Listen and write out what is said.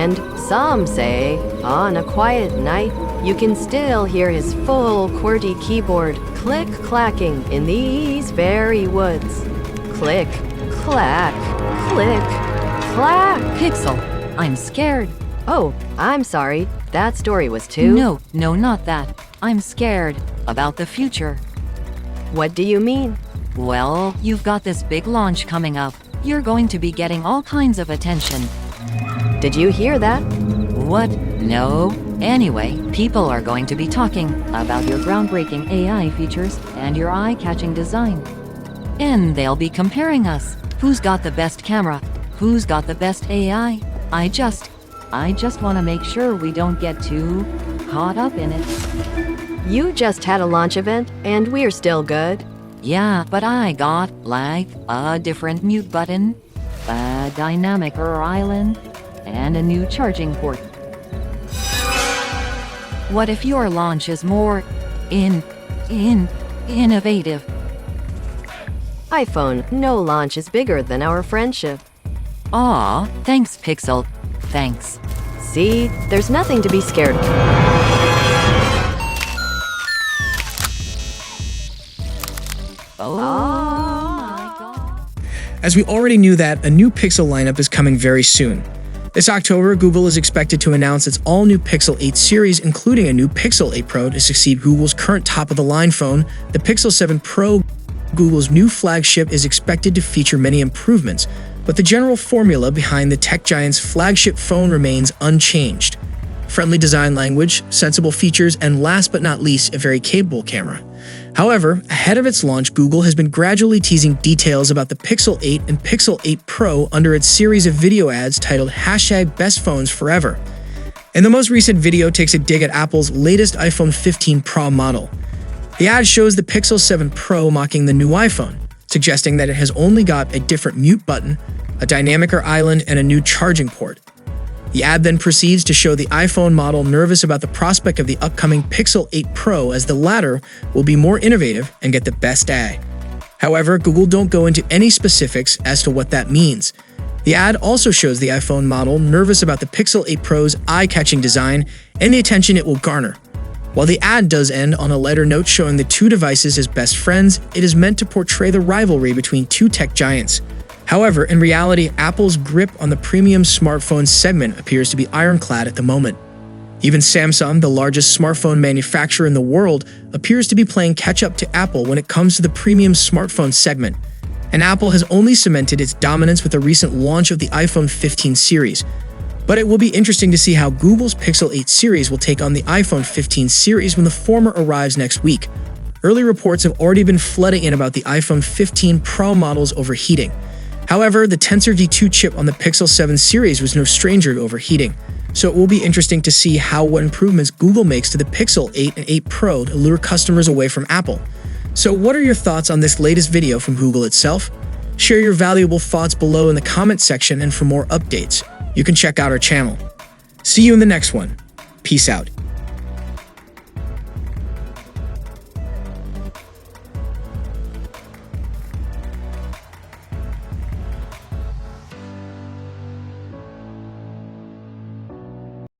And some say, on a quiet night, you can still hear his full QWERTY keyboard click-clacking in these very woods. Click, clack, click, clack. Pixel, I'm scared. Oh, I'm sorry. That story was too... No, not that. I'm scared about the future. What do you mean? Well, you've got this big launch coming up. You're going to be getting all kinds of attention. Did you hear that? What? No. Anyway, people are going to be talking about your groundbreaking AI features and your eye-catching design. And they'll be comparing us. Who's got the best camera? Who's got the best AI? I just want to make sure we don't get too caught up in it. You just had a launch event, and we're still good. Yeah, but I got, like, a different mute button, a dynamic island, and a new charging port. What if your launch is more innovative? iPhone, no launch is bigger than our friendship. Aw, thanks, Pixel. Thanks. See, there's nothing to be scared of. Oh my God. As we already knew that, a new Pixel lineup is coming very soon. This October, Google is expected to announce its all-new Pixel 8 series, including a new Pixel 8 Pro to succeed Google's current top-of-the-line phone, the Pixel 7 Pro. Google's new flagship is expected to feature many improvements, but the general formula behind the tech giant's flagship phone remains unchanged. Friendly design language, sensible features, and last but not least, a very capable camera. However, ahead of its launch, Google has been gradually teasing details about the Pixel 8 and Pixel 8 Pro under its series of video ads titled #BestPhonesForever. And the most recent video takes a dig at Apple's latest iPhone 15 Pro model. The ad shows the Pixel 7 Pro mocking the new iPhone, suggesting that it has only got a different mute button, a dynamic island, and a new charging port. The ad then proceeds to show the iPhone model nervous about the prospect of the upcoming Pixel 8 Pro, as the latter will be more innovative and get the best AI. However, Google don't go into any specifics as to what that means. The ad also shows the iPhone model nervous about the Pixel 8 Pro's eye-catching design and the attention it will garner. While the ad does end on a lighter note showing the two devices as best friends, it is meant to portray the rivalry between two tech giants. However, in reality, Apple's grip on the premium smartphone segment appears to be ironclad at the moment. Even Samsung, the largest smartphone manufacturer in the world, appears to be playing catch-up to Apple when it comes to the premium smartphone segment. And Apple has only cemented its dominance with the recent launch of the iPhone 15 series. But it will be interesting to see how Google's Pixel 8 series will take on the iPhone 15 series when the former arrives next week. Early reports have already been flooding in about the iPhone 15 Pro model's overheating. However, the Tensor V2 chip on the Pixel 7 series was no stranger to overheating, so it will be interesting to see what improvements Google makes to the Pixel 8 and 8 Pro to lure customers away from Apple. So what are your thoughts on this latest video from Google itself? Share your valuable thoughts below in the comment section, and for more updates, you can check out our channel. See you in the next one. Peace out.